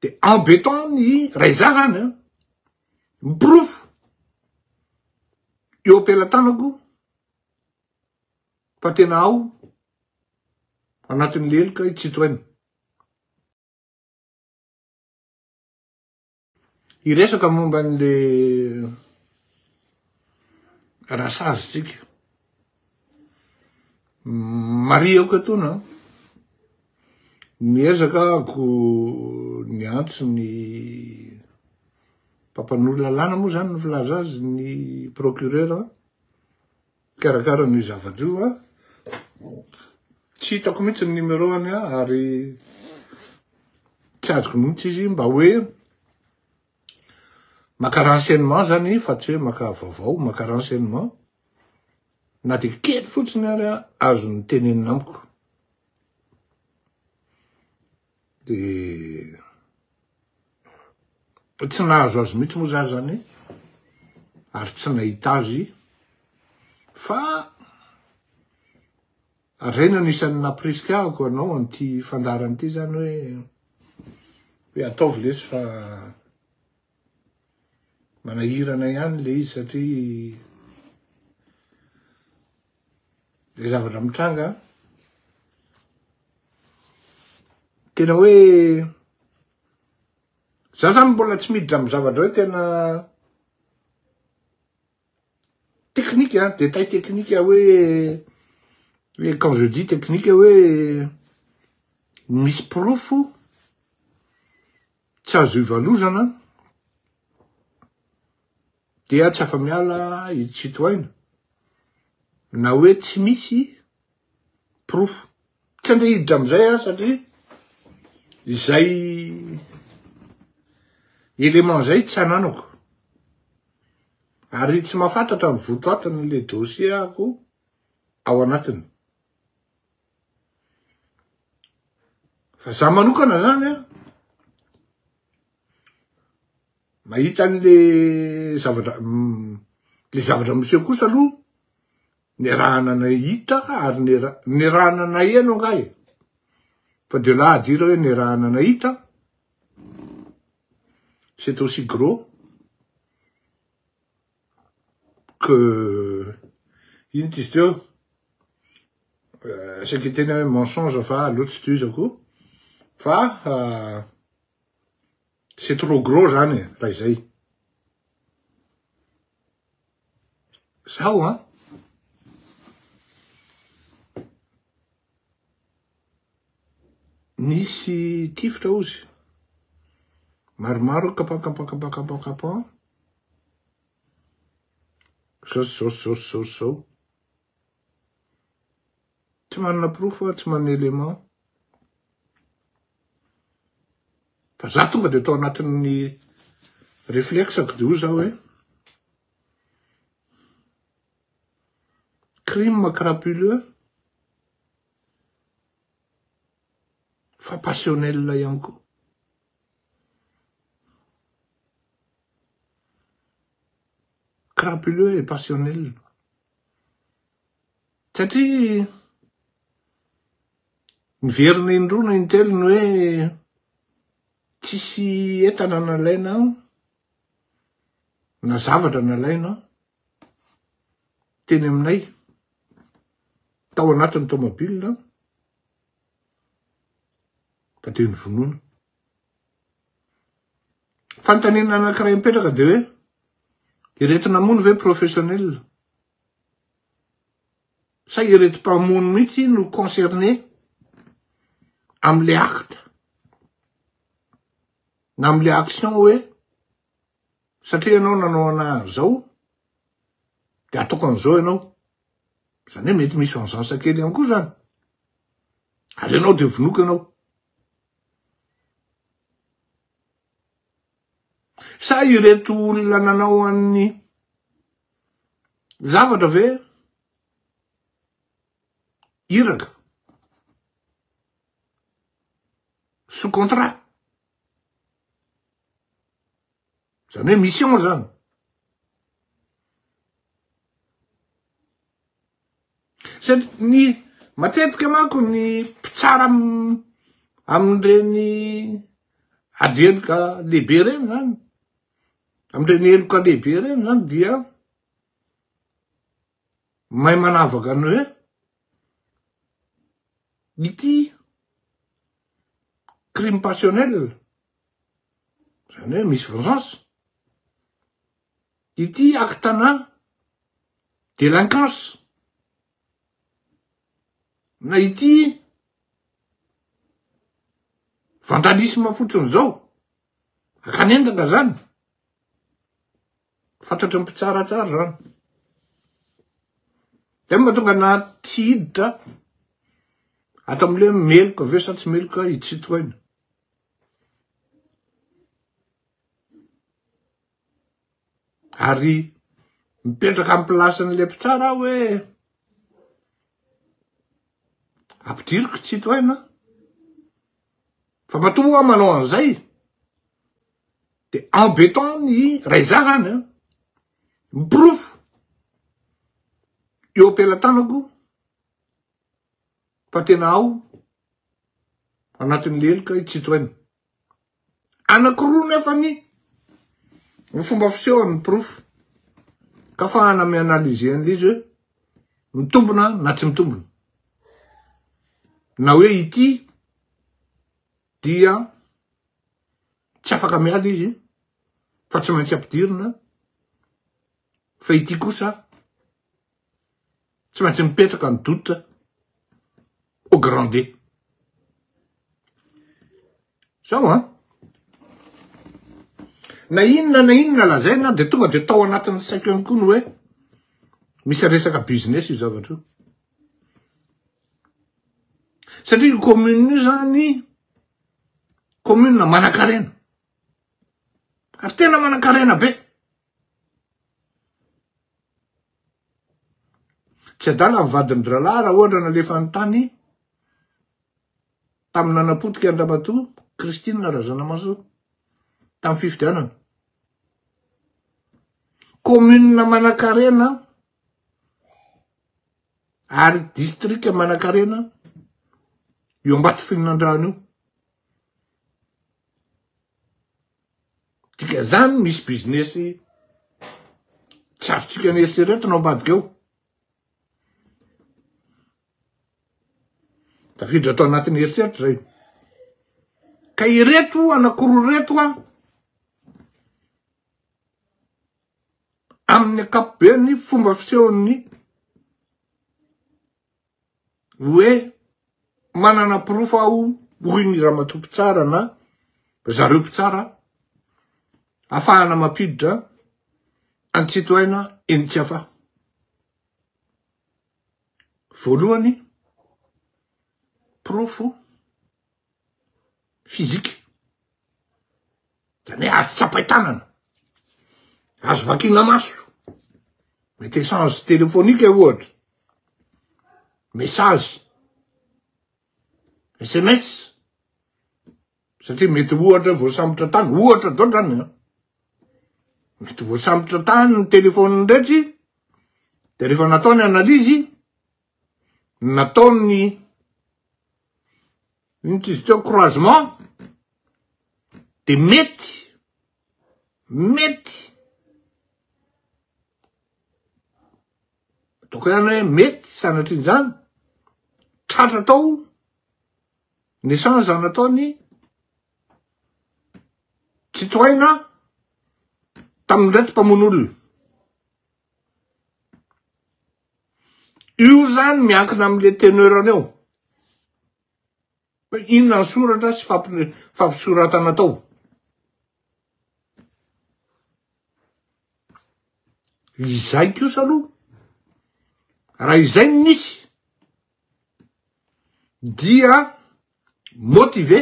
de embêtant ny raiza zany a miprofo eo ampelantanako fa tena ao anatin'ny lelika itsitoaina. Iresaka momba an'le rasazy tsika Maria aoka tona miezaka ako ny antso ny mpapanolo lalàna moa zany filaza azy ny procureur karakara ny zavatra io tsy hitako mihitsy ny numéroany ary tsy azoko mihitsy izy mba hoe maka renseignement zany fa tsy hoe maka vaovao maka renseignement na de kely fotsiny ary azo ny tenenina amiko de tsy nahazo azy mihitsy moa za zany ary tsy nahita azy fa rena anisan'ny naprisikako anao an'ity fandarany ity zany hoe ataovy lesy fa manahirana ihany le izy satria le zavatra mitranga tena hoe za zany mbola tsy miditra amy zavatra hoe tena technique détail technique hoe quand je dis technique hoe misy profo tsy azo ivalozana dia tsy afa miala itsitoaina na hoe tsy misy profo tsy andeha hiditra amizay satria izay élément zay tsy ananako ary tsy mahafantatra ny votoatiny le dossier ako ao anatiny fa za manokana zany mahita an'le zavatra monsieur kosa aloha ny raha nanahita ary ny raha nanaheno angay fa de là à dire hoe ny raha nanahita c'est aussi gros que ino ty izy teo saky tena hoe mensonge fa loatsy tsy toizako fa c'est trop gros zany raha izay sao nisy tifitra ozy maromaro kapan zao tsy manana proof tsy manana élément fa za tonga de tao anatin'ny réflexako de io za hoe crime crapuleux fa passionnel ihany koa crapuleux et passionnel satria miverina indroa na intelo ny hoe tsisy entana nalaina na zavatra nalaina teny aminay tao anatin'ny tomobile ka de ny vonoana fantanena anankiray mipetraka de hoe ireto namono ve professionnel sa ireto mpamono mihitsy no concerné am'le acte na am'le action hoe satria ianao nanao an'zao de ataoko an'zao ianao zany hoe mety misy vengeance kely ihany koa zany ary ianao de vonoky ianao sa ireto olona nanao an'ny zavatra ve iraka sous contrat zany hoe mission zany satria ny matetika manko ny mpitsara am'ireny Adieloka lehibe reny zany. Am'ireny eloka lehibe reny zany dia mahay manavaka ny hoe ity crime passionnel, zany hoe misy vengeance, ity acte-na délinquance, na ity vandalisme fotsiny zao, akanendaka zany, fantatry ny mpitsaratsara zany. De mahatonga na tsy hiditra ato am'le meloka ve sa tsy meloka itsitoaina. Ary mipetraka amy plasin'le mpitsara hoe ampidiriko tsitoaina, fa matoa manao an'izay de embêtant ny raiza zany miprofo eo ampelantanako fa tena ao anatin'ny leloka itsitoaina. Anakiroa nefa ny fomba fisehony proof ka fahana amy analyse an'izy hoe mitombona na tsy mitombona, na hoe ity dia tsy afaka miala izy fa tsy maintsy ampidirina, fa ity kosa tsy maintsy mipetraka ny doute au grand D. Zao na inona lazaina de tonga de tao anatin'ny saiko ihany koa ny hoe misy resaka business io zavatra io. Satria commune io zany commune manan-karena, ary tena manan-karena be. Tsy adala ny vadin'ny drala raha ohatra nalefa ny tany tamin'ny nanapotika Andramatoa Christine Razanamaso tamin'ny fifidianana. Commune manan-karena ary district manan-karena io Ambato-Fihinandrano io. Tika zany misy business tsy azotsika nieritreretina ao ambadika eo. Tafiditra atao anatin'ny eritseritra zay. Ka ireto anakiroa reto amin'ny ankapobeny fomba fisehony hoe manana proof aho hoy ny ramatoa mpitsara na zareo mpitsara ahafahana mampiditra antsitoaina eny tsy afa. Voalohany proof physique, zany hoe azo tsapaitanana, azo vakina maso, mety échange téléphonique ohatra, message, SMS, satria mety ohatra voasambotra tany, ohatra dao zany mety voasambotra tany ny telefony ndretry, de rehefa nataony analizy, nataony izy teo croisement, de mety toko ihany hoe mety sanatry zany tratra tao ny échange nataony tsitoaina tamin'ny reto mpamon'olona. Io zany miankina am'le teneurany eo hoe inona ny soratra sy fampisoratana tao. Izay kosa aloha, raha izay nisy dia motivé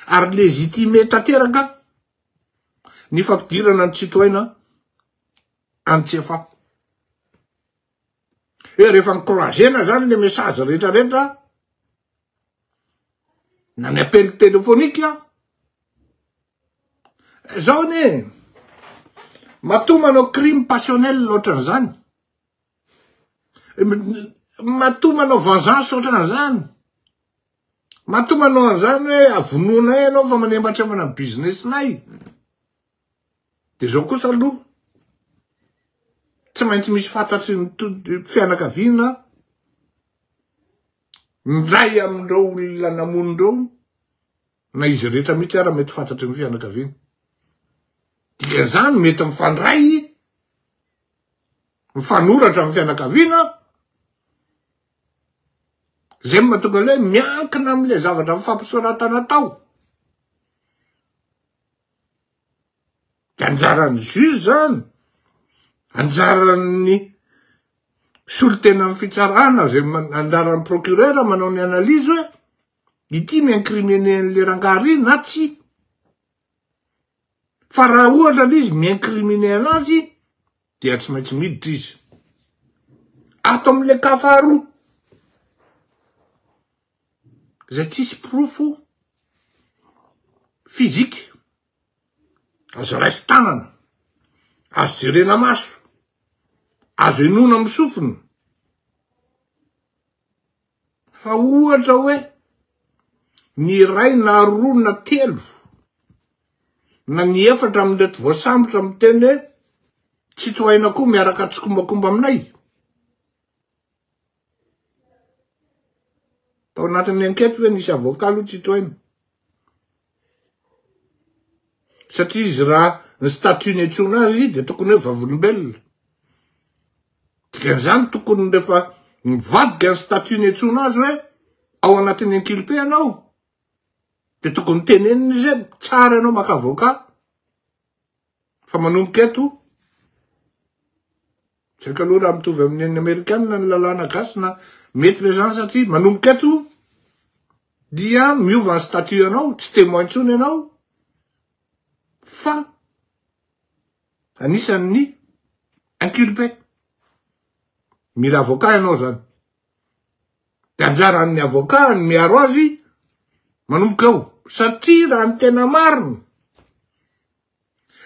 ary légitimé tanteraka ny fampidirana ny tsitoaina antsefa. Hoe rehefa nikroazena zany le message rehetrarehetra na ny appel téléphonique zao ne matoa manao crime passionnel ohatran'izany, matoa manao vengeance ohatran'izany, Matoa manao an'izany hoe avononay ianao fa manembatra mana business-nay. De zao kosa aloha tsy maintsy misy fantatry ny fianakaviana ndray amindreo olona namonindreo na izy rehetra mihitsy ara mety fantatry ny fianakaviana. Dikan'izany mety mifandray mifanoratra amin'ny fianakaviana zay mahatonga hoe miankina am'le zavatra mifampisoratana tao. De anjaran'ny juge zany, anjaran'ny solotena amin'ny fitsarana zay anjaran'ny procureur manao ny analyse hoe ity miincriminer-n'le rangahy na tsy. Fa raha ohatra izy miincriminer anazy dia tsy maintsy miditra izy. Ato am'le cas faharoa zay tsisy profo fizika azo raisy tanana, azo jerena maso, azo enona amin'ny sofiny. Fa ohatra hoe ny iray na roa na telo na ny efatra am'le voasambotra amin'ny teny hoe tsy tohaina koa miaraka atsikombakomba aminay. Tao anatin'ny enquête hoe nisy avocat aloha tsy tohaina. Satria izy raha ny statut niantsoana azy de tokony hoe vavolombelona. Dikan'izany tokony rehefa mivadika ny statut niantsoana azy hoe ao anatin'ny inculpé anao de tokony teneniny izy hoe tsara ianao maka avocat fa manomboka eto saika aloha raha mitovy amin'ny Amerikanina ny lalàna gasy na mety ve zany satria manomboka eto dia miova ny statut anao tsy témoin intsony ianao fa anisan'ny inculpé. Mila avocat ianao zany. De anjaran'ny avocat ny miaro azy manomboka eo satria raha ny tena marina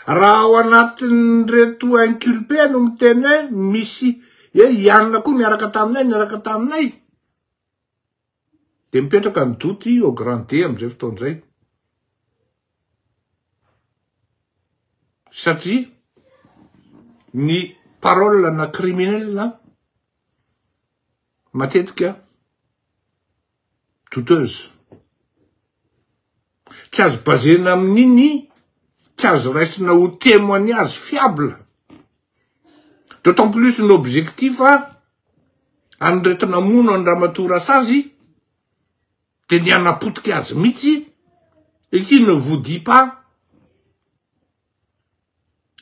raha ao anatin'ny reto inculpé no miteny hoe misy ianona koa miaraka taminay de mipetraka ny doty au grand D am'izay fotoan'izay. Satria ny parole na criminel matetika douteuse. Tsy azo bazena amin'iny, tsy azo raisina ho témoignage fiable. D'autant plus l'objectif anretina mono ny Ramatoa Rasazy de ny anapotika azy mihitsy et qui ne vous dit pas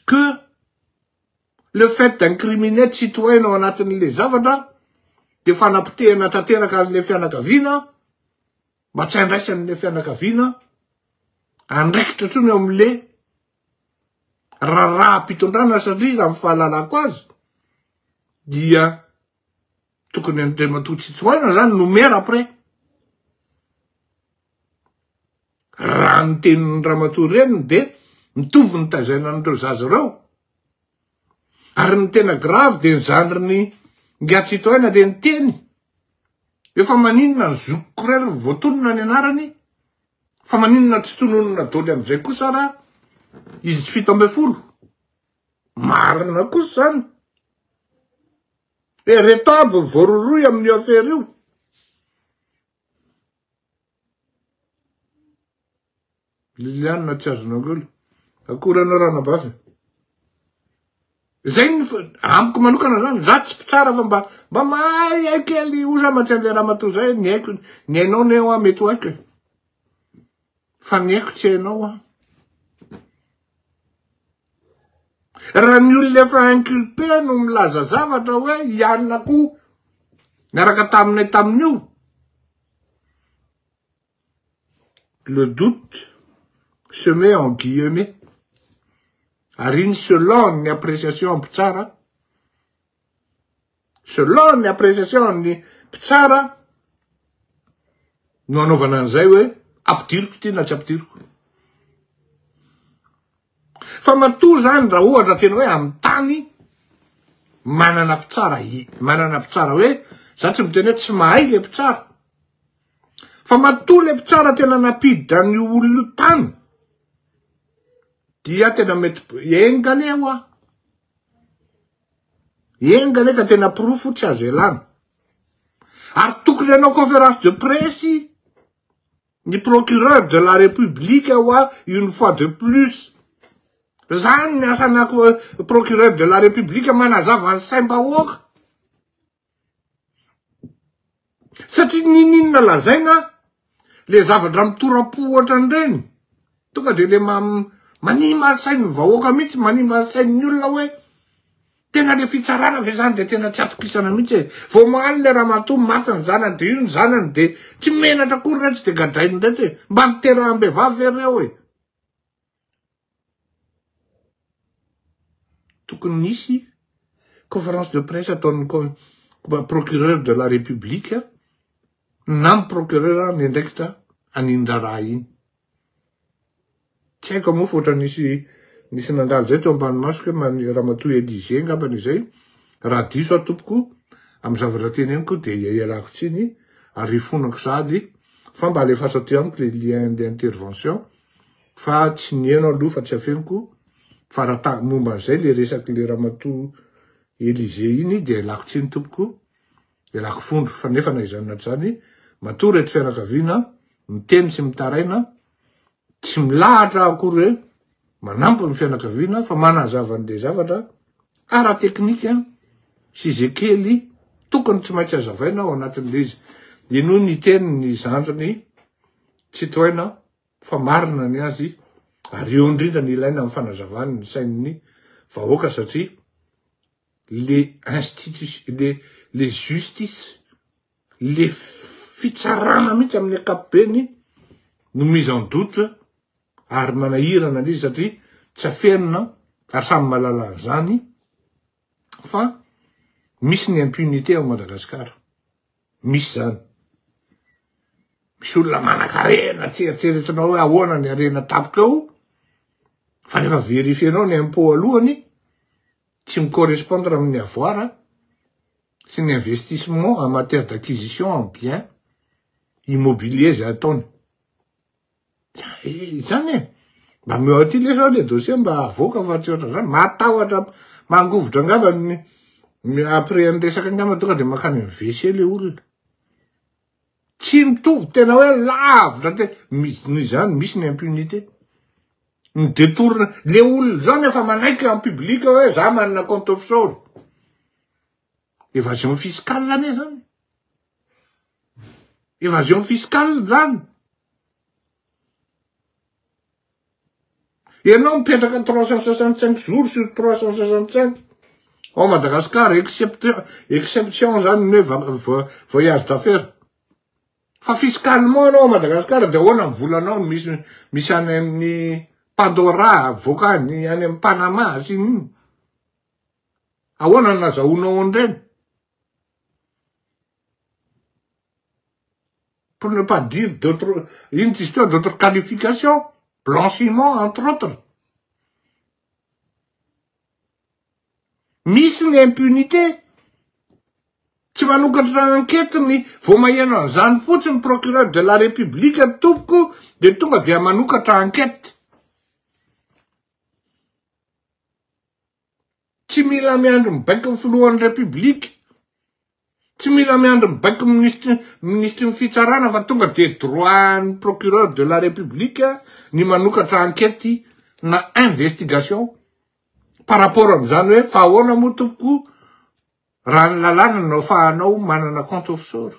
que le fait d'incriminer citoyen ao anatin'le zavatra de fanapotehana tanteraka an'le fianakaviana mba tsy andraisan'le fianakaviana andraikitra tsony eo am'le raha-pitondrana satria raha mifahalalako azy dia tokony andrematoa citoyen zany nomera après. Raha ny tenin'ny Ramatoa reny de mitovy ny tazainan'ireo zaza reo. Ary ny tena grave de ny zandriny ngia-citoyen de ny teny. Efa maninona ny zokiko rery voatonona ny anarany, fa maninona tsy tononona dôly am'izay kosa raha izy 17. Marina kosa zany. E reto aby voaroroy amin'ny affaire io. Liliane tsy azon'angolo. Akoranao ranabafy. Zay amiko manokana zany, za tsy pitsara fa mba mahay kely oza matran'le Ramatoa zay, ny haiko, ny hainao ny eo mety ho haiko. Fa ny haiko tsy hainao Raha ny olona efa inculpé no milaza zavatra hoe ianona koa miaraka taminay tamin'io. Le doute se met en guillemets. Ary selon ny appréciation mpitsara, selon ny appréciation ny mpitsara no anaovana an'izay hoe ampidiriko ty na tsy ampidiriko. Fa matoa zany raha ohatra tena hoe amin'ny tany manana mpitsara hoe za tsy miteny hoe tsy mahay le mpitsara Fa matoa le mpitsara tena napiditra ny olona tany. Dia tena mety engane hoa. Engane ka tena profo tsy azo elana. Ary tokony anao conférence de presse ny procureur de la République hoa une fois de plus. Zany ny asana procureur de la République manazava ny saim-bahoaka. Satria ninina lazaina le zavatra mitorapohatra an'ireny. Tonga de le manima sain'ny vahoaka mihitsy, manima sain'ny olona hoe tena le fitsarana fe zany de tena tsy atokisana mihitsy e. Vao maly le ramatoa maty ny zanany de io ny zanany de tsy menatra akory rehetra de gadrainy rehetra e. Mba niteraha-behivavy ireo e. Tokony nisy conférence de presse ataon'ny procureur de la République na ny procureur ndraikitra anindraraha iny. Tsy haiko moa fa ohatra nisy nandalo zay teo ambany masoko hoe ramatoa Élysée ngambany izay. Raha diso atompoko amy zavatra teny amiko de ialako tsiny ary fonako sady fa mba alefaso aty amiko le lien d'intervention fa tsy nieno aloha fa tsy afeniko fa raha momba an'izay le resaky le ramatoa Élysée iny de ialako tsiny tompoko ialako fondro fa nefa na izany na tsy zany matoa reto fianakaviana miteny sy mitaraina tsy milahatra akory hoe manampy ny fianakaviana fa manazava an'le zavatra ara-teknika sy ze kely tokony tsy maintsy azavaina ao anatin'le izy. Ino ny teny ny zandriny tsy toaina fa marina ny azy ary eo indrindra ny ilaina amin'ny fanazavany ny sain'ny vahoaka satria le justice le fitsarana mihitsy amin'ny ankapobeny no mise en doute ary manahirana an'izy satria tsy afenina ary samy malala an'izany fa misy ny impunité ao Madagasikara. Misy zany. Misy olona manan-karena tseritseretinao hoe ahoana ny arena tapoka eo fa rehefa verifienao ny impôt alohany tsy mi-correspondre amin'ny avoir sy ny investissement en matière d'acquisition en bien immobilier zay ataony. Zany e. Mba meo aty le sao le dossier mba avoaka fa tsy oatra zany. Matahotra mangovotra angamba après ny resaka angamba tonga de makany ny WC le olona. Tsy mitovy tena hoe lavitra te misy zany misy ny impunité. Ny détourne le olona zany efa manaiky en public hoe za manana compte offshore. Évasion fiscale ane zany. Évasion fiscale zany. Ianao mipetraka 365 jours sur 365 au Madagascar, exception zany hoe voyage d'affaires. Fa fiscalement anao au Madagascar de ahoana ny volanao misy any amin'ny Pandora, Vocany, any amin'ny Panama, sy nini. Ahoana nazahoanao an'ireny? Pour ne pas dire une histoire d'autres qualifications, blanchiment entre autres. Misy ny impunité. Tsy manokatra enquête-ny vao maheno an'izany fotsiny procureur de la République tompoko de tonga dia manokatra enquête. Tsy mila miandro mibaiko filohan'ny République. Tsy mila miandro mibaiko ministre ny fitsarana fa tonga de droit ny procureur de la République ny manokatra enquête na investigation par rapport am'izany hoe fa ahoana moa tompoko raha ny lalàna no afahanao manana compte offshore.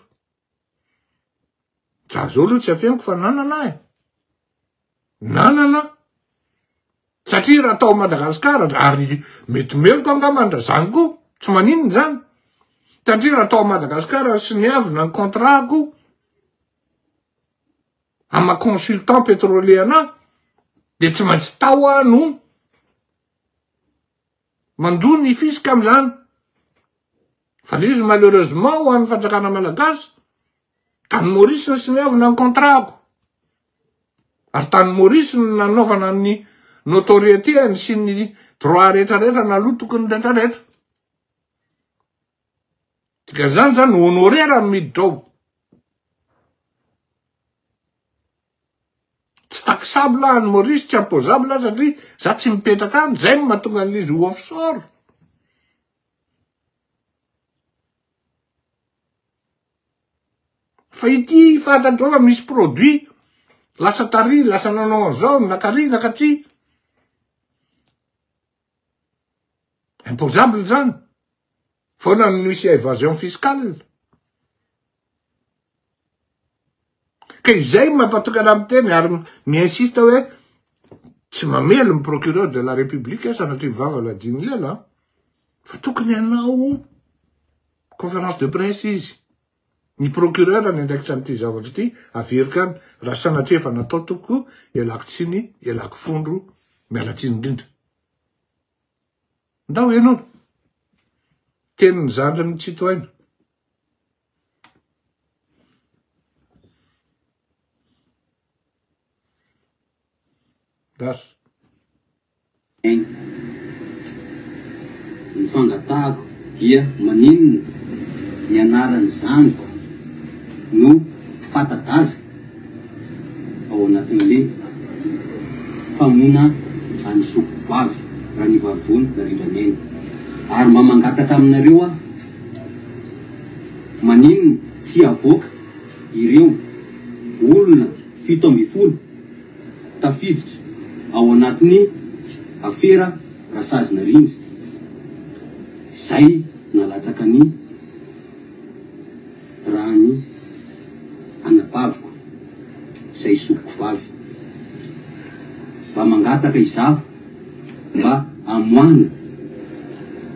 Za zao aloha tsy afeniko fa nanana e. Nanana. Satria raha atao Madagasikara ary mety meloko angambany zany koa tsy maninona zany. Satria raha atao Madagasikara sy niavina ny contrat-ko ama consultant pétrolier ana de tsy maintsy tao no mandoa ny fisika am'izany. Fa izy malheureusement ho an'ny fanjakana malagasy tany Maurice sy niavina ny contrat-ko. Ary tany Maurice nanaovana ny notoriété sy ny droit rehetrarehetra naloha tokony rehetrarehetra. Dika zany honoré raha miditra ao. tsy taksable any Maurice, tsy imposable satria za tsy mipetraka any, zay mahatonga an'izy ho offshore. Fa ity fantatrao fa misy produit lasa tary, lasa nanao an'izao, nakary, nakatry. Imposable zany. Foana no misy évasion fiscale. Ka izay mampatokana amin'ny teny ary mi-insiste hoe tsy mamelo ny procureur de la République sanatria mivava ladiny lela fa tokony hanao conférence de presse izy. Ny procureur ny andraikitra an'ity zavatra ity averika any raha sanatria efa natao toko ialako tsiny, ialako fondro, miala tsiny indrindra. Ndao ianao tenin'ny zandriny tsy toaina. Das. Ny fangatahako dia maninona ny anaran'ny zandriko no fantadaza ao anatin'le famona any Sokovavy raha ny vavony Darindraneny. Ary mamangataka aminareo aho, maninona tsy avoaka ireo olona 17 tafiditra ao anatin'ny afera Rasazina Rindry. Zay nalatsaka ny raha ny anabaviko zay Sokovavy. Mba mangataka izaho mba amoahana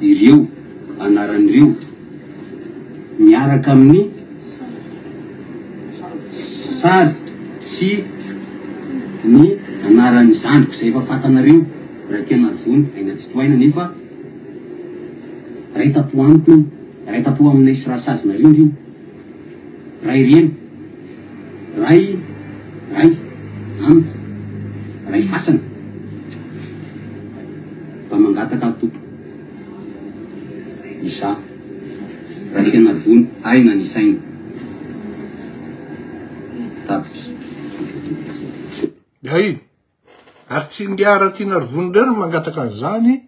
ireo anaran'ireo miaraka amin'ny sary sy ny anaran'ny zandriko zay efa fantanareo Rakianarivony aina tsy toaina nefa raitapo amiko, raitapo aminay sy Rasazina Rindry ray reny, ray amiko, ray fasana. Mba mangataka tompo izaho Rakianarivony aina ny saina tapitra. Ay, ary tsy ngiara Tianarivony reny mangataka an'izany,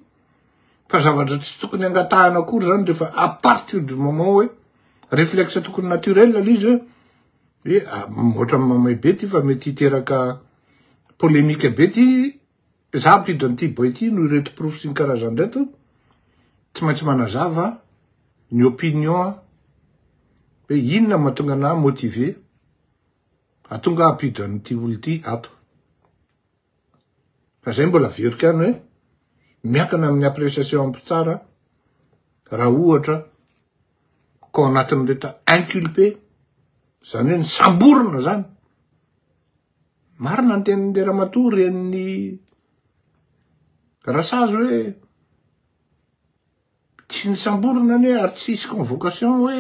fa zavatra tsy tokony angatahana akory zany rehefa à partir du moment hoe réflexe tokony naturel l'izy hoe ohatra mamay be ty fa mety hiteraka polémique be ty, za ampidra an'ity boy ity no ireto profo sy ny karazany reto, tsy maintsy manazava ny opinion hoe inona mahatonga ana motivé atonga ampidra an'ity olo ity ato. Fa zay mbola verika any hoe miankana amin'ny appréciation ampitsara raha ohatra ko anatin'ny reta inculpé, zany hoe ny samborona zany. Marina ny tenin'ny Ramatoa ren'ny Rasazy hoe tsy ny samborona ane ary tsy hisy convocation hoe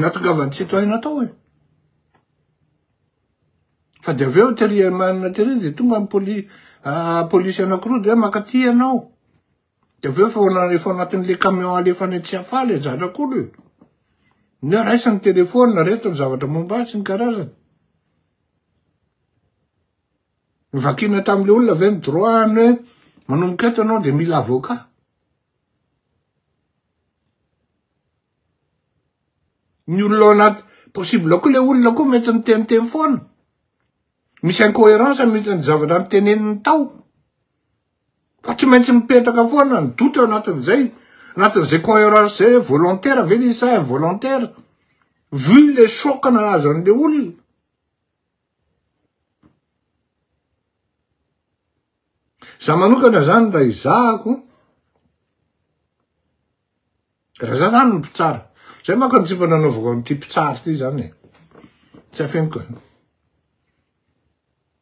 natongavany citoyen atao hoe. Fa de aveo tery manina tery de tonga polisy anakiroa de makaty anao. De aveo efa anatin'le camion alefany tsy afaly zanak'olo. Ne raisany telefôna reto ny zavatra momba sy ny karazany. Vakina tam'le olona avy ny droit any hoe manomboka eto anao de mila avocat. Ny olona anaty possible koa le olona koa mety miteniteny foana. Misy incohérence mety ny zavatra miteneniny tao. Fa tsy maintsy mipetraka foana ny doute anatin'izay cohérence zay volontaire ve izy sa involontaire vu le choc nahazo an'le olona. Za manokana zany da izahako raha za zany ny mpitsara. Zay manko ny tsy mba nanaovako an'ity mpitsara ty zany e. Tsy afeniko.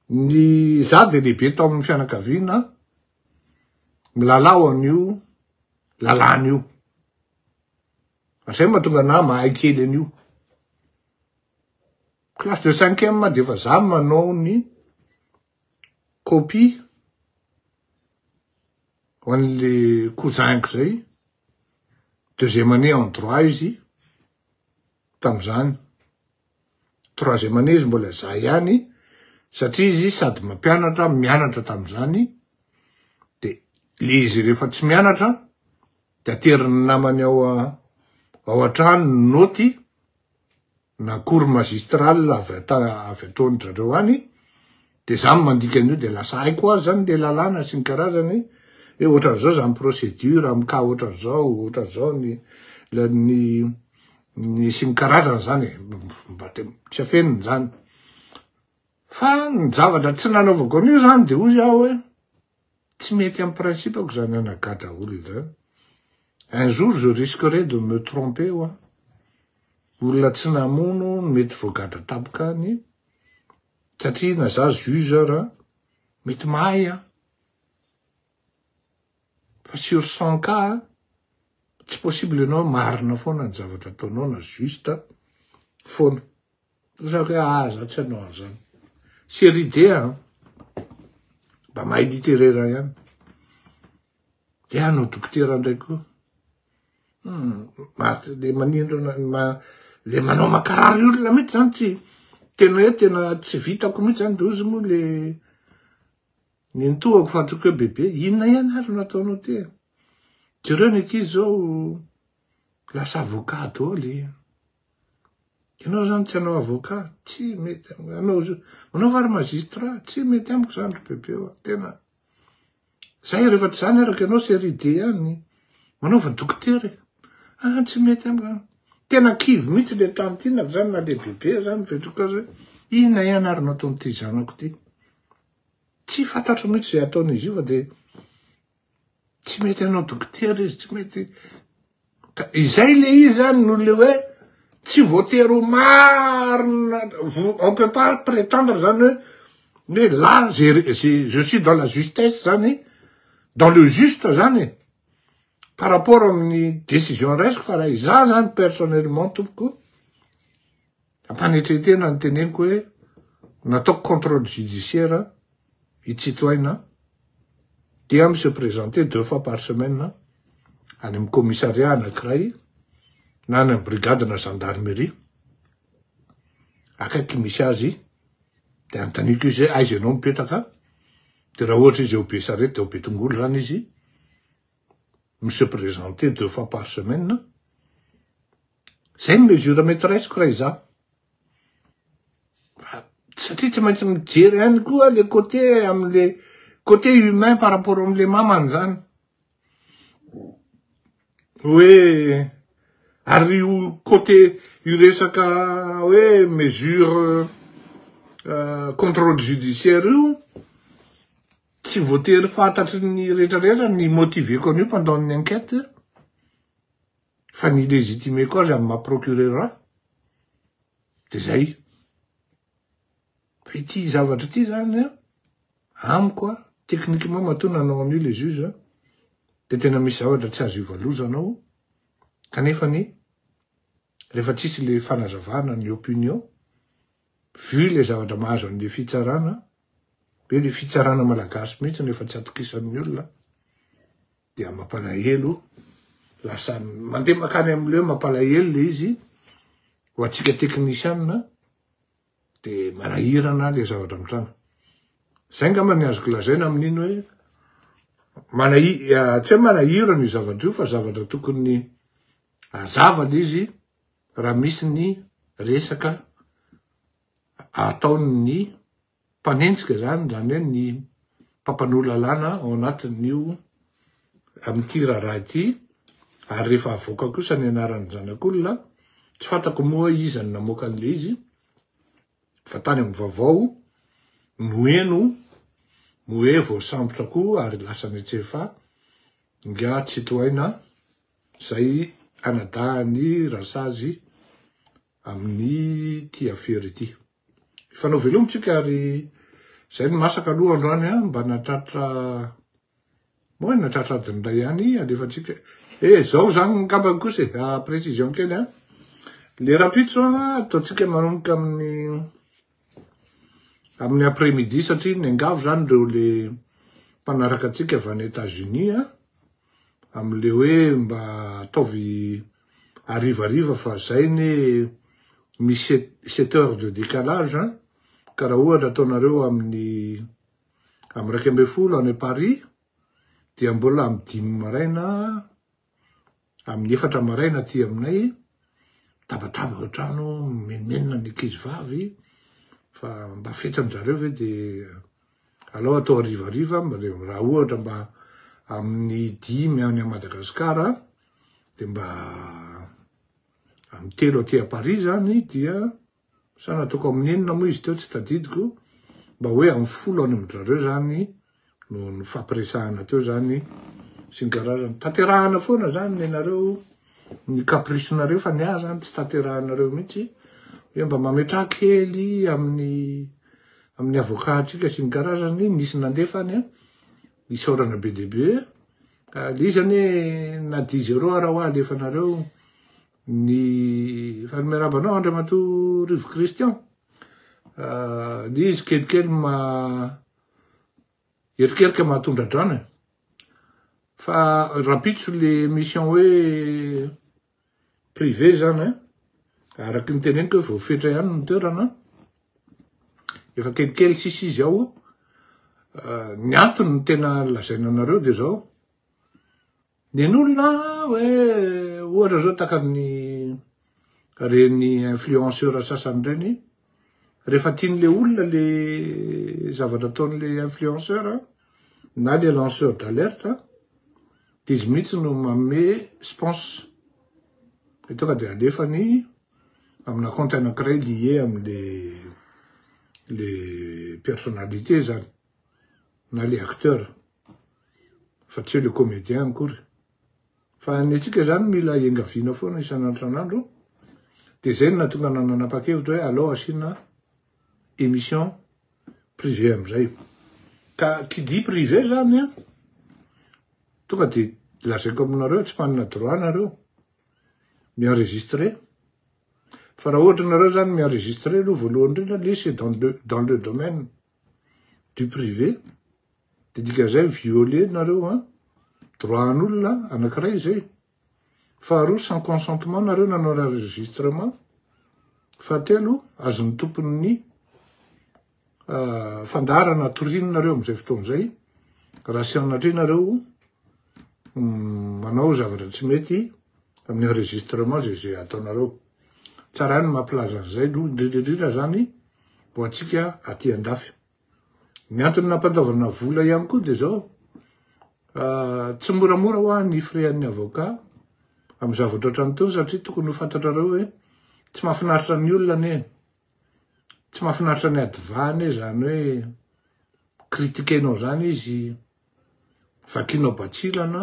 Ny za de lehibe tao amin'ny fianakaviana, milalao an'io, lalàn'io. Zay mahatonga na mahay kely an'io. Classe de 5e de fa za manao ny copie ho an'le cousinko zay. Deuxième année en droit izy tam'izany. Troisième année izy mbola za ihany Satria izy sady mampianatra, mianatra tam'izany, de le izy rehefa tsy mianatra, de ateriny namany ao an-trano noty, na cour magistral avy ataony zareo any, de zany mandika an'io de lasa haiko azy zany le lalàna sy ny karazany, ohatran'izao zany procédure, amy ka ohatran'izao ny sy ny karazany zany, mba tsy afeniny zany. Fa ny zavatra tsy nanaovako an'io zany de hoy aho hoe tsy mety amy principako zany anagatra olona zany. Un jour je risquerai de me tromper oa. Olona tsy namono mety voagatra tapoka any, satria na za juge raha mety mahay a. Fa sur 100 cas, tsy possible ianao marina foana ny zavatra ataonao na juste foana. Zako hoe za tsy hanao an'izany. Série mba mahay littéraire ihany. De hanao dokotera ndraiky koa. Le manindro le manao makarary olona mihitsy zany tsy tena tsy vitako mihitsy zany de ozy moa le nintohako fantroko hoe bebe, inona ihany ary nataonao ty? Jereo ny ankizy zao lasa avocat daholo. Ianao zany tsy hanao avocat, tsy mety manao vary magistrat, tsy mety amiko zany ry bebe oa, tena. Zay rehefa tsy zany araka ianao série D ihany, manaova dokotera. Tsy mety amiko. Tena kivy mihitsy le tantinako zany na le bebe zany fetroko azy hoe inona ihany ary nataon'ity zanako ty. Tsy fantatro mihitsy zay ataon'izy io fa de tsy mety hanao dokotera izy, tsy mety. Izay le izy zany no le hoe tsy voatery ho marina, on peut pas prétendre zany hoe mais là je suis dans la justesse zany, dans le juste zany, par rapport amin'ny décision raisiko fa raha iza zany personnellement tompoko ampanetretena ny teneniko hoe nataoko contrôle judiciaire itsitoaina dia se présenter 2 fois par semaine any amin'ny commissariat anankiray na any amin'ny brigade na gendarmerie akaiky misy azy, de antaniko izy hoe aiza ianao mipetraka, de raha ohatra izy eo Besarety de eo Betongolo zany izy se présenter 2 fois par semaine. Zay ny mesure maîtreseko raha iza. Satria tsy maintsy mijery ihany koa le côté am'le côté humain par rapport am'le mamany zany. Hoe ary io côté io resaka hoe mesure contrôle judiciaire io tsy voatery fantatry ny rehetrarehetra ny motiveko an'io pendant ny enquête, fa ny légitimeko azy amy ma procureur. De zay. Fa ity zavatra ity zany amiko techniquement matoa nanao an'io le juge, de tena misy zavatra tsy azo ivalozanao, kanefa ny rehefa tsisy le fanazavana ny opinion, vu le zavatra mahazo an'le fitsarana, hoe le fitsarana malagasy mihitsy nefa tsy atokisan'ny olona, dia mampalahelo, lasa mandeha makany am'le mampalahelo le izy, ho atsika technicienne, de manahirana le zavatra mitranga. Zay ngamba ny azoko lazaina amin'iny hoe tsy hoe manahirana io zavatra io, fa zavatra tokony azavana izy raha misy ny resaka ataon'ny mpanenjika zany hoe ny mpampanolo-lalàna ao anatin'io amin'ity raharaha ity, ary rehefa avoaka kosa ny anaran'ny zanak'olona, tsy fantako moa izy ny namoaka an'le izy, fa tany amin'ny vaovao noeno moe voasambotra koa ary lasa netsefa nga tsy toaina zay anadahany rasazy amin'ny ty affaire ity. Fanao velomotsika ary zay ny masaka aloha androany mba natratra adinray ihany alefatsika. Zao zany ngambany kosa précision kely le rapitso ataotsika manomboka amin'ny après-midi, satria ny angavo zany reo le mpanaraka atsika avy any États-Unis am'le hoe mba ataovy arivariva fa zay ny misy 7 heures de décalage Ka raha ohatra ataonareo amin'ny 12 any Paris, dia mbola amin'ny 5 maraina, amin'ny 4 maraina aty aminay, tabataba ao trano, menmenina ny ankizy vavy, fa mba fetanjareo ve de alao atao arivariva, raha ohatra mba amin'ny 5 any Madagasikara, de mba amin'ny 3 aty a Paris zany, dia sana ataoko amin'ny 9 moa izy teo tsy tadidiko, mba hoe amin'ny 10 any amin'izareo zany, no fampiresahana teo zany, sy ny karazany. Tanterahana foana zany nenareo, ny caprice-nareo fa ny ahy zany tsy tanterahanareo mihitsy, hoe mba mametraha kely amin'ny avokatsika sy ny karazany, nisy nandefany, isaorana be deaibe, lizany na 10-0 raha ho alefanareo, ny fanimerabanao Andriamatoa Rivo Christian, lizy kelikely erikerika mahatondra drana. Fa rapitso le mission hoe privé zany, araky ny teneniko hoe voafetra ihany ny toerana, efa kelikely sisy izy ao, ny antony ny tena lazaina anareo de zao, nen'olona hoe ohatra zao reny influenceur sasany reny, rehefa tian'le olona le zavatra ataon'le influenceur, na le lanceur d'alerte, de izy mihitsy no manome sponsor. Tonga de alefany amina compte anankiray lié le personnalité zany, na le acteur, fa tsy le comédien akory. Fa ny atsika zany mila engavina foana isan'andro, de zay no nahatonga nanapa-kevitra hoe alao asina émission privé amizay. Ka qui dit privé zany, tonga de lazaiko aminareo tsy manana droit nareo mienregistrer. Fa raha ohatra nareo zany mienregistrer aloha voalohany indrindra, le c'est dans le domaine du privé, de dikan'izay violer nareo droit an'olona anankiray zay. Faharoa, sans consentement nareo nanao enregistrement. Fahatelo, azon'ny tompony ny fandarana torinareo amizay fotoan'izay, raha sy anatrehnareo manao zavatra tsy mety amin'ny enregistrement zay ataonareo. Tsara ny mampilaza an'izay aloha, indrindrindrindra zany ho atsika aty andafy. Ny antony nampandaovana vola ihany koa de zao, tsy moramora ho ny frais-an'ny avocat amin'ny zavatra ohatrany teo, satria tokony ho fantatrareo hoe tsy mahafinaritra ny olona ne, tsy mahafinaritra ny adivany zany hoe critiquenao zany izy, vakinao batsilana,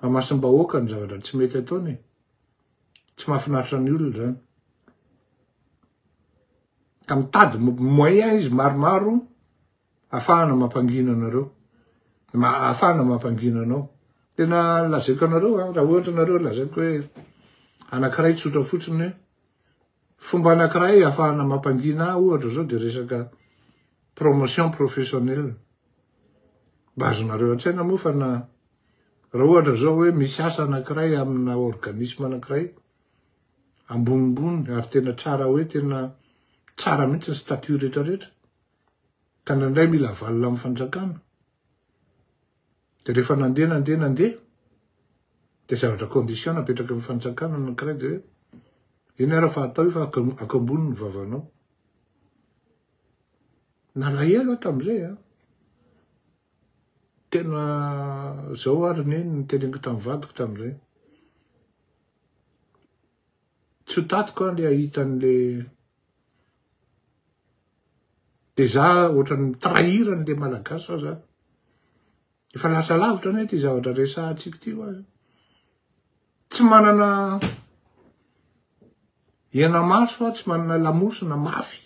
amasim-bahoaka ny zavatra tsy mety ataony, tsy mahafinaritra ny olona zany. Ka mitady moyen izy maromaro ahafahana mampangina anareo, ahafahana mampangina anao. Tena lazaiko anareo, raha ohatra nareo lazaiko hoe anankiray tsotra fotsiny hoe fomba anankiray ahafahana mampangina ohatra zao de resaka promotion professionnelle. Mba azonareo an-tsaina moa fa raha ohatra zao hoe misy asa anankiray amina organisme anankiray ambonimbony ary tena tsara hoe tena tsara mihitsy ny statut rehetrarehetra, ka nandray mila valina amin'ny fanjakana, de rehefa nandeha, de zavatra condition napetraky amin'ny fanjakana anankiray de hoe iny ara fa atao io fa akambony ny vavanao. Nalahelo tam'izay tena zao ary ny teneniko tamin'ny vadiko tam'izay. Tsy ho tatiko le ahitan'le de za ohatrany trahiran'le malagasy za. Efa lasa lavitra ane ty zavatra resahantsika ty tsy manana hena maso, tsy manana lamosina mafy,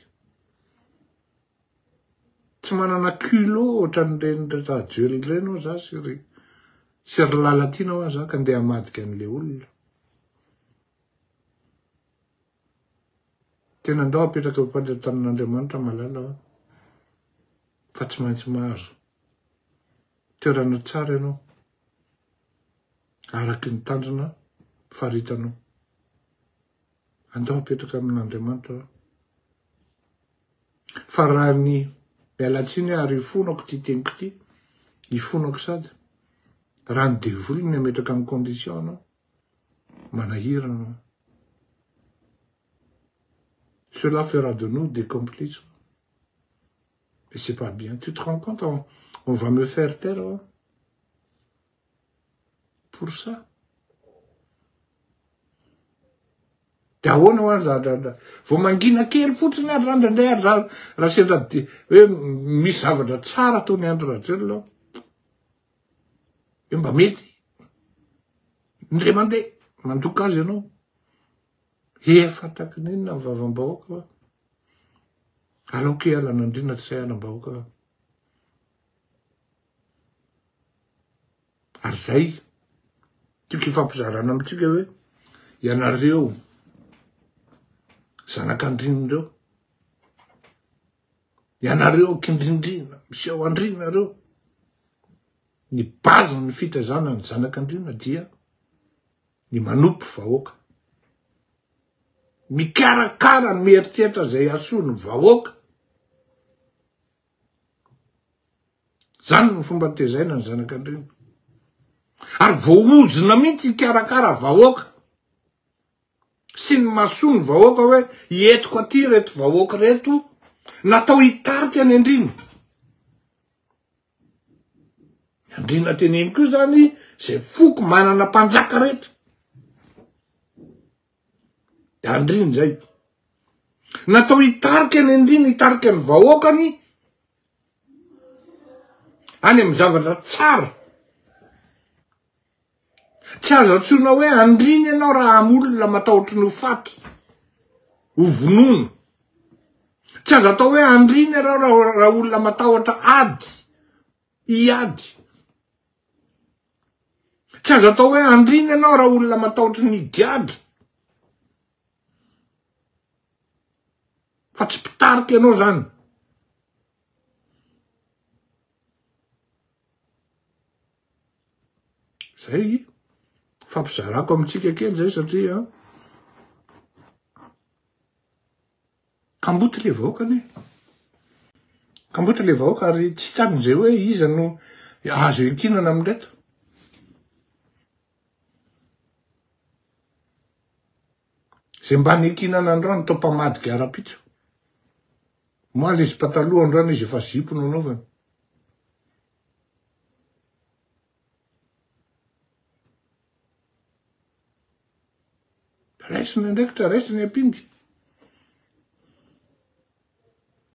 tsy manana culot ohatran'ireny rajely reny za sy ry lalatiana za ka ndeha hamadika an'le olona. Tena andao apetraka am-pandratanan'Andriamanitra malala fa tsy maintsy mahazo toerana tsara ianao araky ny tanjona faritanao. Andao apetraka amin'Andriamanitra. Fa raha ny mialatsiny ary ifonako ty teniko ty, ifonako sady. Raha ny devoly ametraka amin'ny condition anao, manahira anao. Cela fera de nous des complices. Mais c'est pas bien. Tu te rends compte, on va me faire taire hein? Pour ça. De ahoana ho any zavatra vao mangina kely fotsiny ary randrandray ary raha sendra de hoe misy zavatra tsara ataony andro rahatrelona hoe mba mety indray mandeha mandoka azy ianao efa takin'inona vavam-bahoaka aloke alan'andrina ty sayanam-bahoaka ary zay tiako ifampizarana amitsika hoe ianareo zanak'andrinindreo ianareo kindrindrina miseho andrina reo ny bazy ny fitazana ny zanak'andrina dia ny manompo vahoaka mikarakara ny mieritreritra zay asoa ny vahoaka zany ny fomba tezaina ny zanak'andrina ary voaozina mihitsy ikarakara vahoaka sy ny masoa ny vahoaka hoe ietiko aty reto vahoaka reto natao hitarika ny andrina. Andrina teneniko io zany zay foko manana mpanjaka rehetra. De andrina zay. Natao hitarika ny andrina, hitarika ny vahoakany any amin'ny zavatra tsara. Tsy azo antsona hoe andrina ianao raha amolona matahotra ny ho faty, ho vonono. Tsy azo atao hoe andrina ianao raha olona matahotra ady, hiady. Tsy azo atao hoe andrina ianao raha olona matahotra ny higiadra. Fa tsy pitarika ianao zany. Zay fampizarako amitsika kely zay satria kamboty le vahoaka ane. Kamboty le vahoaka ary tsy tamin'izay hoe iza no azo ekinana amin'reto. Zay mba nekinana androany tao mpamadika ara-pitso. Moaly izy pataloha androany izy efa zipo no anaovany. Raisiny andraikitra, raisiny apingy.